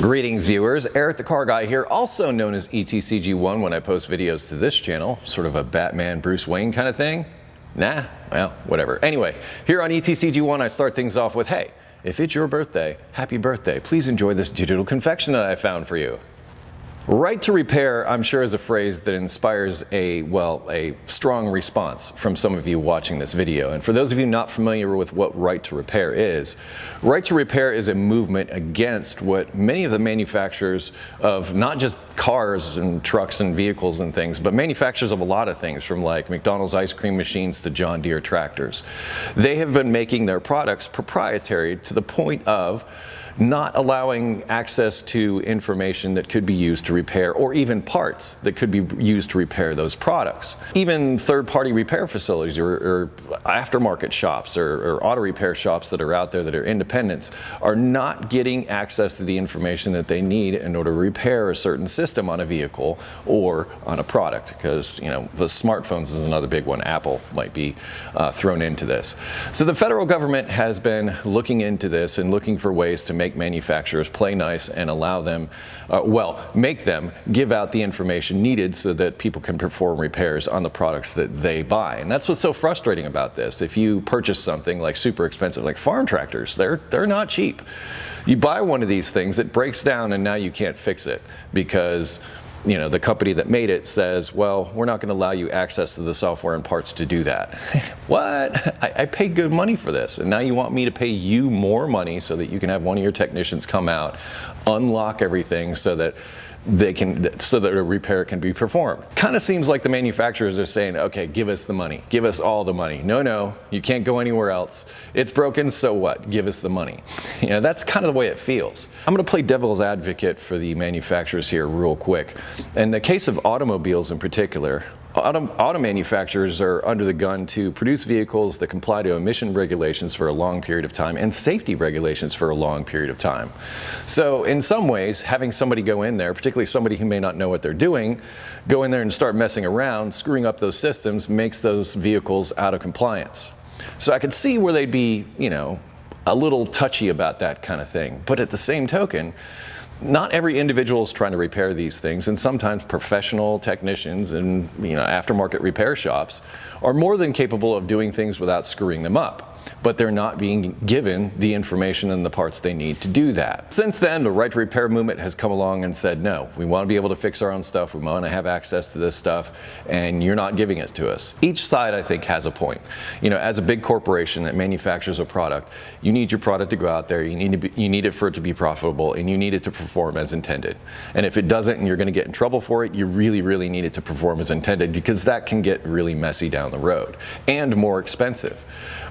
Greetings viewers, Eric the Car Guy here, also known as ETCG1 when I post videos to this channel, sort of a Batman Bruce Wayne kind of thing. Nah, well, whatever. Anyway, here on ETCG1 I start things off with, hey, if it's your birthday, happy birthday. Please enjoy this digital confection that I found for you. Right to repair, I'm sure, is a phrase that inspires a strong response from some of you watching this video. And for those of you not familiar with what right to repair is a movement against what many of the manufacturers of not just cars and trucks and vehicles and things, but manufacturers of a lot of things, from like McDonald's ice cream machines to John Deere tractors. They have been making their products proprietary to the point of not allowing access to information that could be used to repair, or even parts that could be used to repair those products. Even third-party repair facilities or aftermarket shops or auto repair shops that are out there that are independents are not getting access to the information that they need in order to repair a certain system on a vehicle or on a product, because, you know, the smartphones is another big one. Apple might be thrown into this. So the federal government has been looking into this and looking for ways to make manufacturers play nice and allow them, make them give out the information needed so that people can perform repairs on the products that they buy. And that's what's so frustrating about this. If you purchase something like super expensive, like farm tractors, they're not cheap. You buy one of these things, it breaks down, and now you can't fix it because, you know, the company that made it says, well, we're not going to allow you access to the software and parts to do that. What? I paid good money for this, and now you want me to pay you more money so that you can have one of your technicians come out, unlock everything so that a repair can be performed. Kind of seems like the manufacturers are saying, okay, give us the money, give us all the money. No, you can't go anywhere else. It's broken, so what? Give us the money. You know, that's kind of the way it feels. I'm going to play devil's advocate for the manufacturers here real quick. In the case of automobiles in particular, auto manufacturers are under the gun to produce vehicles that comply to emission regulations for a long period of time and safety regulations for a long period of time. So in some ways, having somebody go in there, particularly somebody who may not know what they're doing, go in there and start messing around, screwing up those systems, makes those vehicles out of compliance. So I could see where they'd be, you know, a little touchy about that kind of thing. But at the same token, not every individual is trying to repair these things, and sometimes professional technicians and, you know, aftermarket repair shops are more than capable of doing things without screwing them up. But they're not being given the information and the parts they need to do that. Since then, the right to repair movement has come along and said, no, we want to be able to fix our own stuff, we want to have access to this stuff, and you're not giving it to us. Each side, I think, has a point. You know, as a big corporation that manufactures a product, you need your product to go out there, you need it for it to be profitable, and you need it to perform as intended. And if it doesn't and you're going to get in trouble for it, you really need it to perform as intended, because that can get really messy down the road and more expensive.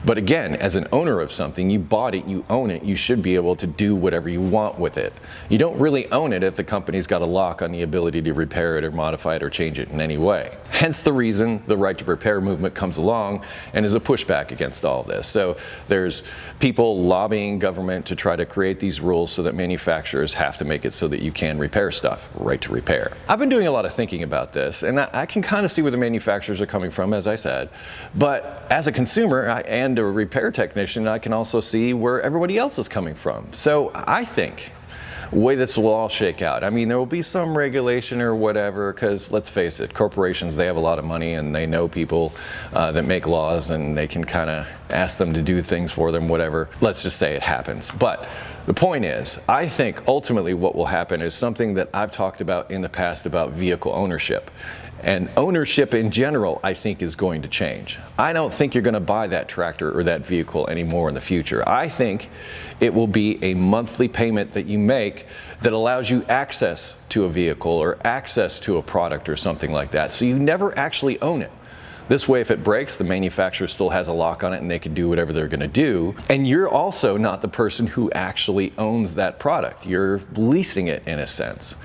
But again, as an owner of something, you bought it, you own it, you should be able to do whatever you want with it. You don't really own it if the company's got a lock on the ability to repair it or modify it or change it in any way. Hence the reason the right to repair movement comes along and is a pushback against all this. So there's people lobbying government to try to create these rules so that manufacturers have to make it so that you can repair stuff, right to repair. I've been doing a lot of thinking about this, and I can kind of see where the manufacturers are coming from, as I said. But as a consumer and a repair technician, I can also see where everybody else is coming from. So I think the way this will all shake out, I mean, there will be some regulation or whatever, because let's face it, corporations, they have a lot of money and they know people that make laws, and they can kind of ask them to do things for them, whatever. Let's just say it happens. But the point is, I think ultimately what will happen is something that I've talked about in the past about vehicle ownership. And ownership in general, I think, is going to change. I don't think you're going to buy that tractor or that vehicle anymore in the future. I think it will be a monthly payment that you make that allows you access to a vehicle or access to a product or something like that. So you never actually own it. This way, if it breaks, the manufacturer still has a lock on it and they can do whatever they're going to do. And you're also not the person who actually owns that product. You're leasing it in a sense.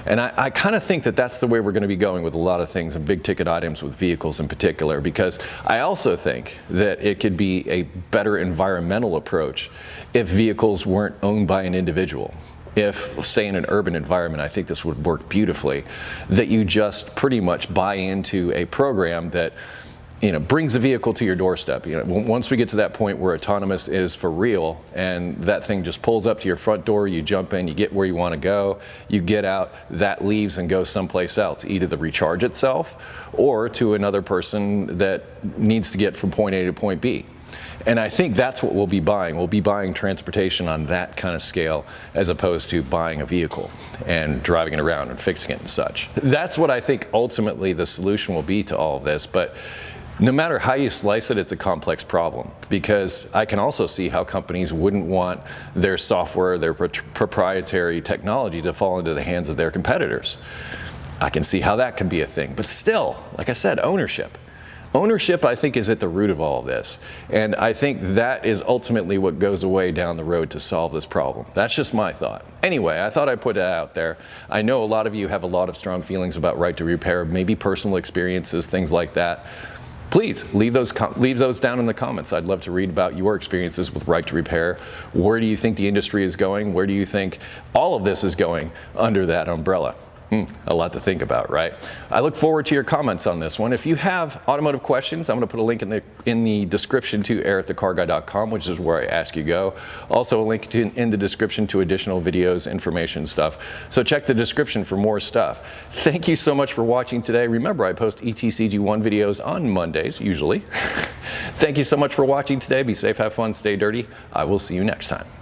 And I kind of think that that's the way we're going to be going with a lot of things, and big ticket items with vehicles in particular, because I also think that it could be a better environmental approach if vehicles weren't owned by an individual. If, say, in an urban environment, I think this would work beautifully, that you just pretty much buy into a program that brings a vehicle to your doorstep. Once we get to that point where autonomous is for real and that thing just pulls up to your front door, you jump in, you get where you want to go, you get out, that leaves and goes someplace else, either to recharge itself or to another person that needs to get from point A to point B. And I think that's what we'll be buying. We'll be buying transportation on that kind of scale as opposed to buying a vehicle and driving it around and fixing it and such. That's what I think ultimately the solution will be to all of this. But no matter how you slice it, it's a complex problem, because I can also see how companies wouldn't want their software, their proprietary technology to fall into the hands of their competitors. I can see how that could be a thing. But still, like I said, ownership. Ownership, I think, is at the root of all of this. And I think that is ultimately what goes away down the road to solve this problem. That's just my thought. Anyway, I thought I'd put that out there. I know a lot of you have a lot of strong feelings about right to repair, maybe personal experiences, things like that. Please leave those down in the comments. I'd love to read about your experiences with right to repair. Where do you think the industry is going? Where do you think all of this is going under that umbrella? A lot to think about, right? I look forward to your comments on this one. If you have automotive questions, I'm going to put a link in the description to air@thecarguy.com, which is where I ask you go. Also a link in the description to additional videos, information, stuff. So check the description for more stuff. Thank you so much for watching today. Remember, I post ETCG1 videos on Mondays, usually. Thank you so much for watching today. Be safe, have fun, stay dirty. I will see you next time.